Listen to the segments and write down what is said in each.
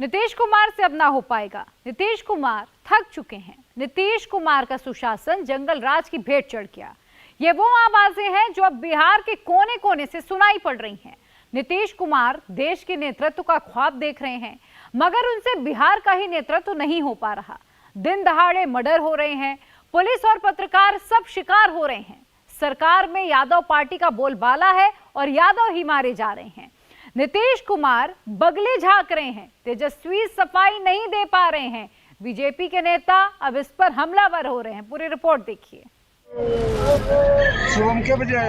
नीतीश कुमार से अब ना हो पाएगा। नीतीश कुमार थक चुके हैं। नीतीश कुमार का सुशासन जंगल राज की भेंट चढ़ गया। ये वो आवाजें हैं जो अब बिहार के कोने कोने से सुनाई पड़ रही हैं। नीतीश कुमार देश के नेतृत्व का ख्वाब देख रहे हैं, मगर उनसे बिहार का ही नेतृत्व नहीं हो पा रहा। दिन दहाड़े मर्डर हो रहे हैं, पुलिस और पत्रकार सब शिकार हो रहे हैं। सरकार में यादव पार्टी का बोलबाला है और यादव ही मारे जा रहे हैं। नीतीश कुमार बगले झांक रहे हैं, तेजस्वी सफाई नहीं दे पा रहे हैं। बीजेपी के नेता अब इस पर हमलावर हो रहे हैं। पूरी रिपोर्ट देखिए। शुभम के बजे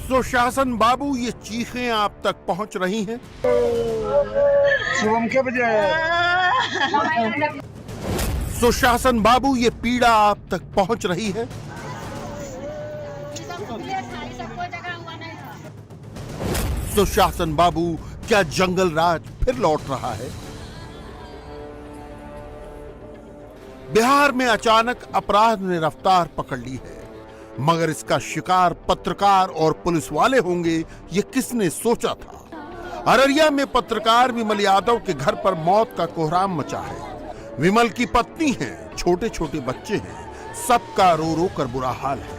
सुशासन बाबू, ये चीखें आप तक पहुंच रही हैं? शुभम के बजे सुशासन बाबू, ये पीड़ा आप तक पहुंच रही है? सुशासन बाबू, क्या जंगल राज फिर लौट रहा है? बिहार में अचानक अपराध ने रफ्तार पकड़ ली है, मगर इसका शिकार पत्रकार और पुलिस वाले होंगे, ये किसने सोचा था। अररिया में पत्रकार विमल यादव के घर पर मौत का कोहराम मचा है। विमल की पत्नी है, छोटे छोटे बच्चे हैं, सबका रो रो कर बुरा हाल है।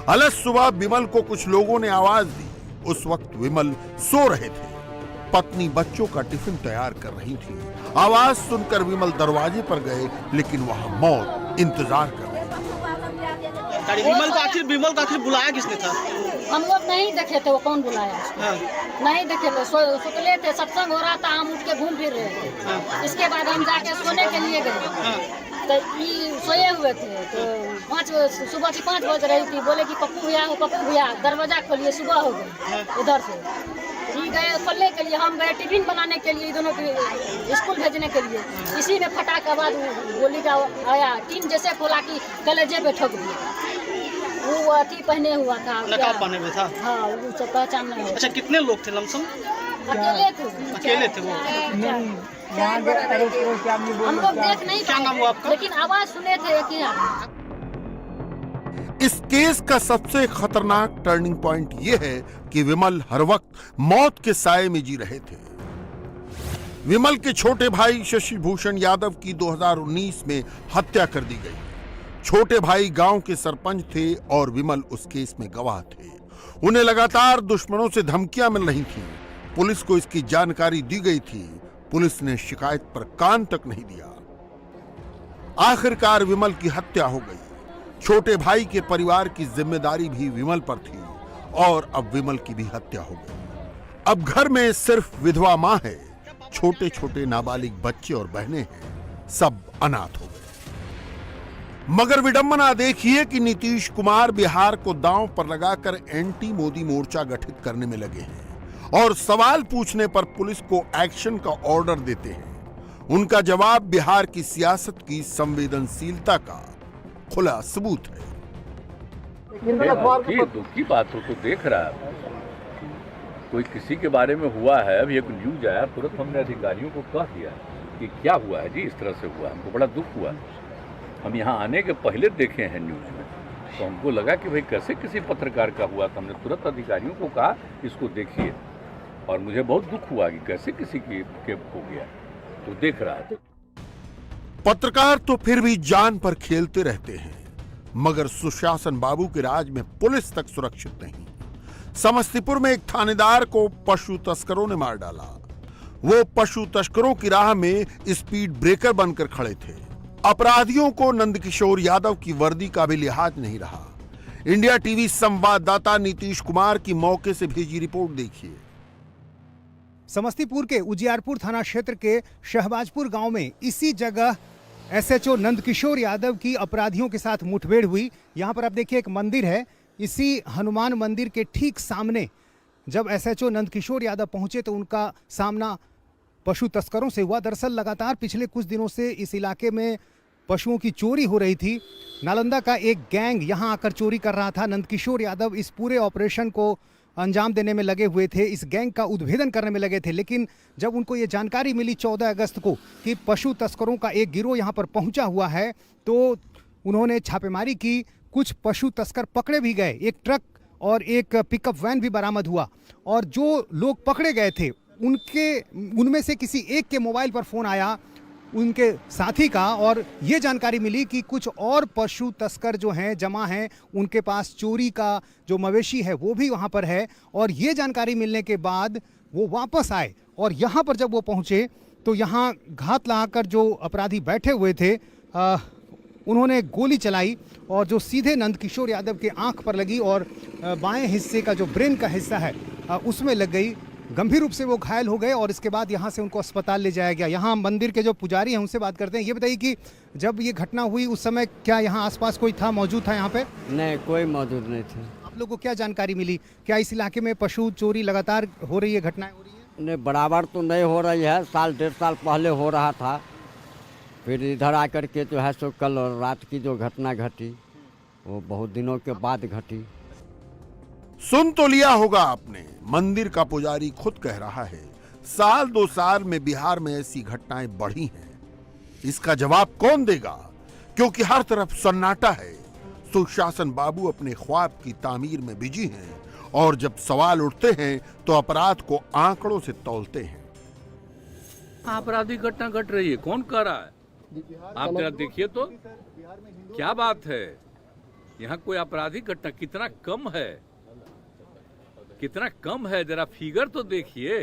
अलग सुबह विमल को कुछ लोगों ने आवाज दी। उस वक्त विमल सो रहे थे। पत्नी बच्चों का टिफिन तैयार कर रही थी। आवाज सुनकर विमल दरवाजे पर गए, लेकिन वहां मौत इंतजार कर रही थी। विमल को आखिर बुलाया किसने था? हम लोग नहीं देखे थे, वो कौन बुलाया? हाँ। नहीं देखे थे, सुतले थे, सत्संग हो रहा था, हम उठ के घूम फिर रहे थे। हाँ। इसके बाद हम जाके सोने के लिए गए। हाँ। तो ये सोए हुए थे, तो सुबह की 5 बज रही थी। बोले कि पप्पू भैया दरवाजा खोलिए, सुबह हो गई। उधर से ये गए खोलने के लिए, हम गए टिफिन बनाने के लिए, दोनों के स्कूल भेजने के लिए। इसी में फटाक आवाज गोली का आया, टीन जैसे खोला कि कलेजे पे ठोक दिया। वो अथी पहने हुआ था, नकाब पहने हुआ था। हाँ, वो सब पहचान नहीं हुआ। अच्छा, कितने लोग थे लमसम? अकेले थे वो। हम लोग देख नहीं, क्या नाम हुआ आपका? लेकिन आवाज सुने थे एक ही आदमी। इस केस का सबसे खतरनाक टर्निंग पॉइंट यह है कि विमल हर वक्त मौत के साए में जी रहे थे। विमल के छोटे भाई शशि भूषण यादव की 2019 में हत्या कर दी गई। छोटे भाई गांव के सरपंच थे और विमल उस केस में गवाह थे। उन्हें लगातार दुश्मनों से धमकियां मिल रही थीं। पुलिस को इसकी जानकारी दी गई थी। पुलिस ने शिकायत पर कान तक नहीं दिया। आखिरकार विमल की हत्या हो गई। छोटे भाई के परिवार की जिम्मेदारी भी विमल पर थी और अब विमल की भी हत्या हो गई। अब घर में सिर्फ विधवा मां है, छोटे छोटे नाबालिग बच्चे और बहनें हैं, सब अनाथ हो गए। मगर विडंबना देखिए कि नीतीश कुमार बिहार को दांव पर लगाकर एंटी मोदी मोर्चा गठित करने में लगे हैं और सवाल पूछने पर पुलिस को एक्शन का ऑर्डर देते हैं। उनका जवाब बिहार की सियासत की संवेदनशीलता का खुला सबूत है। दुख की बात हो तो देख रहा है, कोई किसी के बारे में हुआ है, अभी एक न्यूज आया, तुरंत हमने अधिकारियों को कह दिया कि क्या हुआ है जी, इस तरह से हुआ, हमको बड़ा दुख हुआ। हम यहाँ आने के पहले देखे हैं न्यूज में, तो हमको लगा कि भाई कैसे किसी पत्रकार का हुआ, तो हमने तुरंत अधिकारियों को कहा इसको देखिए, और मुझे बहुत दुख हुआ कि कैसे किसी की हो गया, तो देख रहा था। पत्रकार तो फिर भी जान पर खेलते रहते हैं, मगर सुशासन बाबू के राज में पुलिस तक सुरक्षित नहीं। समस्तीपुर में एक थानेदार को पशु तस्करों ने मार डाला। वो पशु तस्करों की राह में स्पीड ब्रेकर बनकर खड़े थे। अपराधियों को नंदकिशोर यादव की वर्दी का भी लिहाज नहीं रहा। इंडिया टीवी संवाददाता नीतीश कुमार की मौके से भेजी रिपोर्ट देखिए। समस्तीपुर के उजियारपुर थाना क्षेत्र के शहबाजपुर गांव में इसी जगह एसएचओ नंदकिशोर यादव की अपराधियों के साथ मुठभेड़ हुई। यहां पर आप देखिए एक मंदिर है, इसी हनुमान मंदिर के ठीक सामने जब एसएचओ नंदकिशोर यादव पहुंचे तो उनका सामना पशु तस्करों से हुआ। दरअसल लगातार पिछले कुछ दिनों से इस इलाके में पशुओं की चोरी हो रही थी। नालंदा का एक गैंग यहां आकर चोरी कर रहा था। नंदकिशोर यादव इस पूरे ऑपरेशन को अंजाम देने में लगे हुए थे, इस गैंग का उद्भेदन करने में लगे थे। लेकिन जब उनको ये जानकारी मिली 14 अगस्त को कि पशु तस्करों का एक गिरोह यहाँ पर पहुँचा हुआ है, तो उन्होंने छापेमारी की। कुछ पशु तस्कर पकड़े भी गए, एक ट्रक और एक पिकअप वैन भी बरामद हुआ। और जो लोग पकड़े गए थे उनमें से किसी एक के मोबाइल पर फ़ोन आया उनके साथी का, और ये जानकारी मिली कि कुछ और पशु तस्कर जो हैं जमा हैं, उनके पास चोरी का जो मवेशी है वो भी वहाँ पर है। और ये जानकारी मिलने के बाद वो वापस आए और यहाँ पर जब वो पहुँचे तो यहाँ घात लगाकर जो अपराधी बैठे हुए थे उन्होंने गोली चलाई और जो सीधे नंदकिशोर यादव के आंख पर लगी और बाएं हिस्से का जो ब्रेन का हिस्सा है उसमें लग गई। गंभीर रूप से वो घायल हो गए और इसके बाद यहाँ से उनको अस्पताल ले जाया गया। यहाँ मंदिर के जो पुजारी हैं उनसे बात करते हैं। ये बताइए कि जब ये घटना हुई उस समय क्या यहाँ आसपास कोई था, मौजूद था यहाँ पे? नहीं, कोई मौजूद नहीं थे। आप लोगों को क्या जानकारी मिली? क्या इस इलाके में पशु चोरी लगातार हो रही है, घटनाएं हो रही है? नहीं, बराबर तो नहीं हो रही है, साल 1.5 साल पहले हो रहा था, फिर इधर आकर के जो है सो कल रात की जो घटना घटी वो बहुत दिनों के बाद घटी। सुन तो लिया होगा आपने, मंदिर का पुजारी खुद कह रहा है साल 2 साल में बिहार में ऐसी घटनाएं बढ़ी हैं। इसका जवाब कौन देगा, क्योंकि हर तरफ सन्नाटा है। सुशासन बाबू अपने ख्वाब की तामीर में बिजी हैं और जब सवाल उठते हैं तो अपराध को आंकड़ों से तौलते हैं। आपराधिक घटना घट रही है, कौन कह रहा है? आप जरा देखिए तो क्या बात है, यहाँ कोई आपराधिक घटना कितना कम है, कितना कम है। जरा फिगर तो देखिए,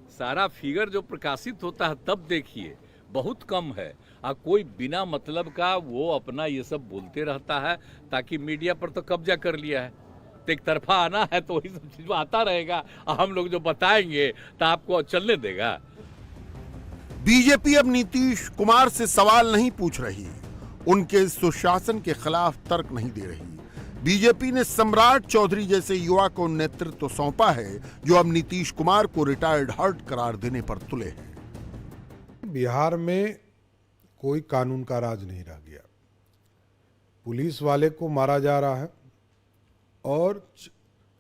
सारा फिगर जो प्रकाशित होता है तब देखिए, बहुत कम है। और कोई बिना मतलब का वो अपना ये सब बोलते रहता है ताकि मीडिया पर तो कब्जा कर लिया है, तो एक तरफा आना है तो वही सब चीज आता रहेगा। हम लोग जो बताएंगे तो आपको चलने देगा। बीजेपी अब नीतीश कुमार से सवाल नहीं पूछ रही, उनके सुशासन के खिलाफ तर्क नहीं दे रही। बीजेपी ने सम्राट चौधरी जैसे युवा को नेतृत्व सौंपा है जो अब नीतीश कुमार को रिटायर्ड हर्ट करार देने पर तुले हैं। बिहार में कोई कानून का राज नहीं रह गया, पुलिस वाले को मारा जा रहा है और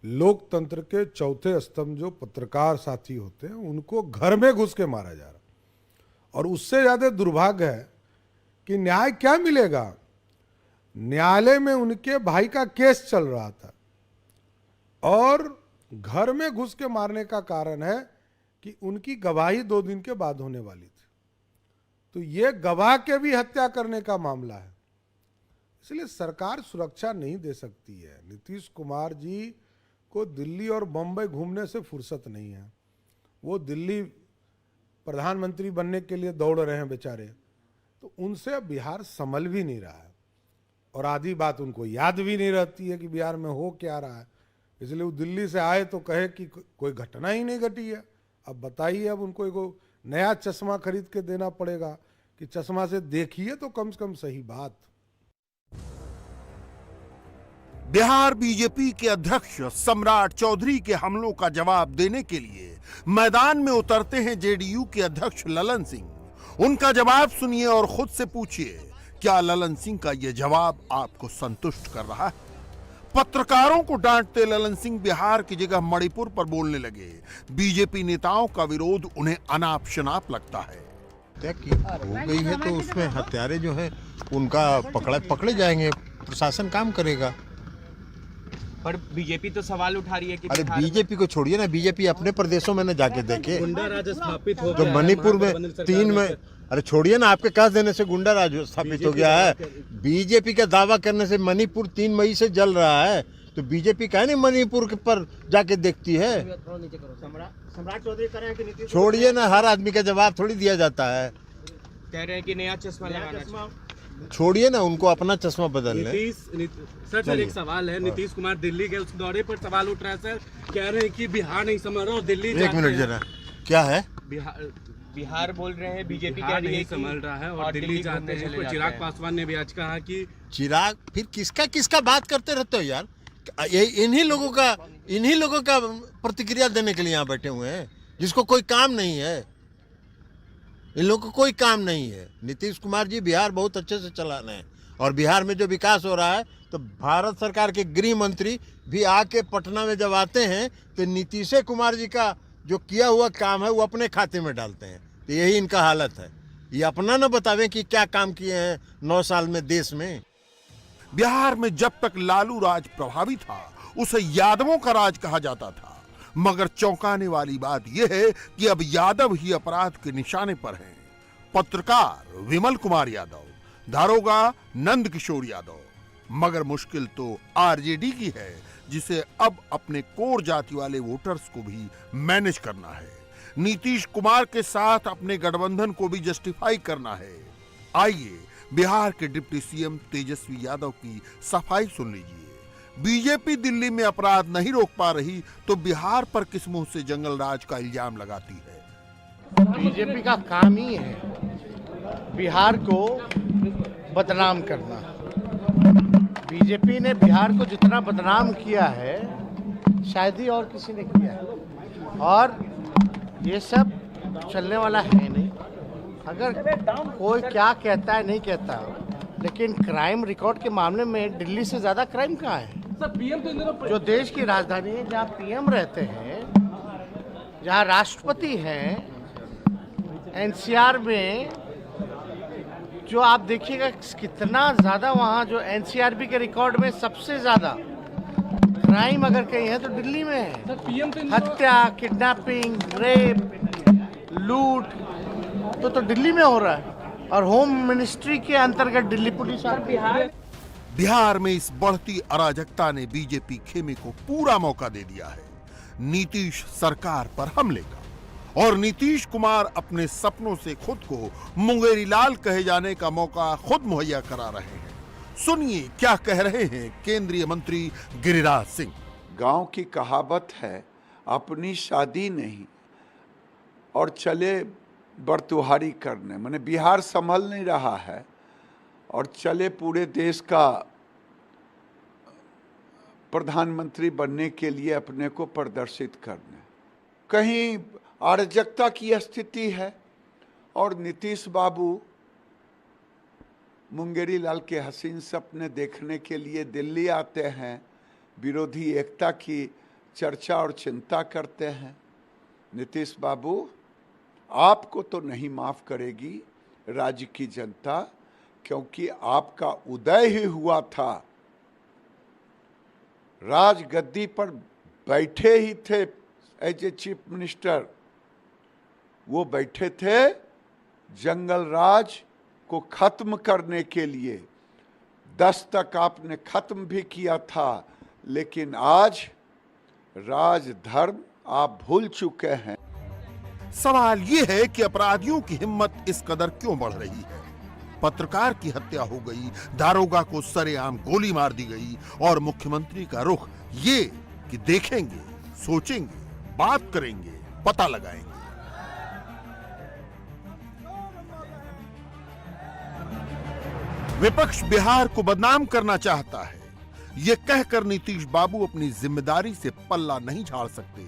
लोकतंत्र के चौथे स्तंभ जो पत्रकार साथी होते हैं उनको घर में घुस के मारा जा रहा है। और उससे ज्यादा दुर्भाग्य है कि न्याय क्या मिलेगा। न्यायालय में उनके भाई का केस चल रहा था और घर में घुस के मारने का कारण है कि उनकी गवाही 2 दिन के बाद होने वाली थी, तो ये गवाह के भी हत्या करने का मामला है। इसलिए सरकार सुरक्षा नहीं दे सकती है। नीतीश कुमार जी को दिल्ली और बम्बई घूमने से फुर्सत नहीं है। वो दिल्ली प्रधानमंत्री बनने के लिए दौड़ रहे हैं बेचारे, तो उनसे बिहार संभल भी नहीं रहा है और आधी बात उनको याद भी नहीं रहती है कि बिहार में हो क्या रहा है। इसलिए वो दिल्ली से आए तो कहे कि कोई घटना ही नहीं घटी है। अब बताइए, अब उनको एक नया चश्मा खरीद के देना पड़ेगा कि चश्मा से देखिए तो कम से कम सही बात। बिहार बीजेपी के अध्यक्ष सम्राट चौधरी के हमलों का जवाब देने के लिए मैदान में उतरते हैं जेडीयू के अध्यक्ष ललन सिंह। उनका जवाब सुनिए और खुद से पूछिए, क्या ललन सिंह का यह जवाब आपको संतुष्ट कर रहा है? पत्रकारों को डांटते ललन सिंह बिहार की जगह मणिपुर पर बोलने लगे। बीजेपी नेताओं का विरोध उन्हें अनाप शनाप लगता है। हो गई है तो उसमें हत्यारे जो है उनका पकड़े जाएंगे, प्रशासन काम करेगा। पर बीजेपी तो सवाल उठा रही है कि अरे बीजेपी को छोड़िए ना, बीजेपी अपने प्रदेशों में न जाके देखे। गुंडा राज स्थापित हो तो मणिपुर में 3 में, अरे छोड़िए ना, आपके कह देने से गुंडा राज स्थापित हो गया है। बीजेपी का दावा करने से मणिपुर 3 मई से जल रहा है, तो बीजेपी का नहीं मणिपुर पर जाके देखती है। सम्राट चौधरी कह रहे हैं कि नीतीश, छोड़िए ना, हर आदमी का जवाब थोड़ी दिया जाता है। कह रहे हैं कि नया चश्मा लगाना। छोड़िए ना, उनको अपना चश्मा बदल ले। सर एक सवाल है, नीतीश कुमार दिल्ली गए, उस दौरे पर सवाल उठ रहा है सर, कह रहे हैं कि बिहार नहीं समझ रहा और दिल्ली। 1 मिनट जरा, क्या है? बिहार बोल रहे हैं, बीजेपी कह रही है संभल रहा है और दिल्ली जाते हैं। चिराग पासवान ने भी आज कहा कि चिराग, फिर किसका बात करते रहते हो यार? इन्हीं लोगों का प्रतिक्रिया देने के लिए यहाँ बैठे हुए हैं, जिसको कोई काम नहीं है। इन लोग को कोई काम नहीं है। नीतीश कुमार जी बिहार बहुत अच्छे से चला रहे हैं और बिहार में जो विकास हो रहा है तो भारत सरकार के गृह मंत्री भी आके पटना में जब आते हैं तो नीतीश कुमार जी का जो किया हुआ काम है वो अपने खाते में डालते हैं। तो यही इनका हालत है, ये अपना न बतावें कि क्या काम किए हैं 9 साल में देश में। बिहार में जब तक लालू राज प्रभावी था उसे यादवों का राज कहा जाता था, मगर चौंकाने वाली बात यह है कि अब यादव ही अपराध के निशाने पर हैं। पत्रकार विमल कुमार यादव, दारोगा नंद किशोर यादव, मगर मुश्किल तो आरजेडी की है जिसे अब अपने कोर जाति वाले वोटर्स को भी मैनेज करना है, नीतीश कुमार के साथ अपने गठबंधन को भी जस्टिफाई करना है। आइए बिहार के डिप्टी सीएम तेजस्वी यादव की सफाई सुन लीजिए। बीजेपी दिल्ली में अपराध नहीं रोक पा रही तो बिहार पर किस मुंह से जंगल राज का इल्जाम लगाती है? बीजेपी का काम ही है बिहार को बदनाम करना। बीजेपी ने बिहार को जितना बदनाम किया है शायद ही और किसी ने किया है, और ये सब चलने वाला है नहीं। अगर कोई क्या कहता है नहीं कहता, लेकिन क्राइम रिकॉर्ड के मामले में दिल्ली से ज्यादा क्राइम कहाँ है? जो देश की राजधानी है, जहाँ पीएम रहते हैं, जहाँ राष्ट्रपति हैं, एनसीआर में जो आप देखिएगा कितना ज्यादा वहाँ जो एनसीआरबी के रिकॉर्ड में सबसे ज्यादा क्राइम अगर कहीं है तो दिल्ली में है। हत्या, किडनैपिंग, रेप, लूट तो दिल्ली में हो रहा है, और होम मिनिस्ट्री के अंतर्गत दिल्ली पुलिस आती है। बिहार में इस बढ़ती अराजकता ने बीजेपी खेमे को पूरा मौका दे दिया है नीतीश सरकार पर हमले का, और नीतीश कुमार अपने सपनों से खुद को मुंगेरी लाल कहे जाने का मौका खुद मुहैया करा रहे हैं। सुनिए क्या कह रहे हैं केंद्रीय मंत्री गिरिराज सिंह। गांव की कहावत है, अपनी शादी नहीं और चले बरतुहारी करने। माने बिहार संभल नहीं रहा है और चले पूरे देश का प्रधानमंत्री बनने के लिए अपने को प्रदर्शित करने। कहीं अराजकता की स्थिति है और नीतीश बाबू मुंगेरी लाल के हसीन सपने देखने के लिए दिल्ली आते हैं, विरोधी एकता की चर्चा और चिंता करते हैं। नीतीश बाबू, आपको तो नहीं माफ करेगी राज्य की जनता, क्योंकि आपका उदय ही हुआ था, राजगद्दी पर बैठे ही थे एज ए चीफ मिनिस्टर। वो बैठे थे जंगल राज को खत्म करने के लिए। 10 तक आपने खत्म भी किया था, लेकिन आज राजधर्म आप भूल चुके हैं। सवाल ये है कि अपराधियों की हिम्मत इस कदर क्यों बढ़ रही है? पत्रकार की हत्या हो गई, दारोगा को सरेआम गोली मार दी गई, और मुख्यमंत्री का रुख ये कि देखेंगे, सोचेंगे, बात करेंगे, पता लगाएंगे। विपक्ष बिहार को बदनाम करना चाहता है, ये कहकर नीतीश बाबू अपनी जिम्मेदारी से पल्ला नहीं झाड़ सकते।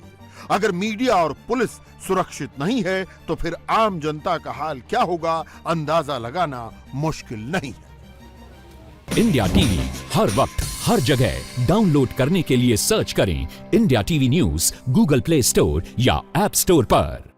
अगर मीडिया और पुलिस सुरक्षित नहीं है तो फिर आम जनता का हाल क्या होगा, अंदाजा लगाना मुश्किल नहीं है। इंडिया टीवी हर वक्त हर जगह डाउनलोड करने के लिए सर्च करें India TV news Google play store या ऐप स्टोर पर।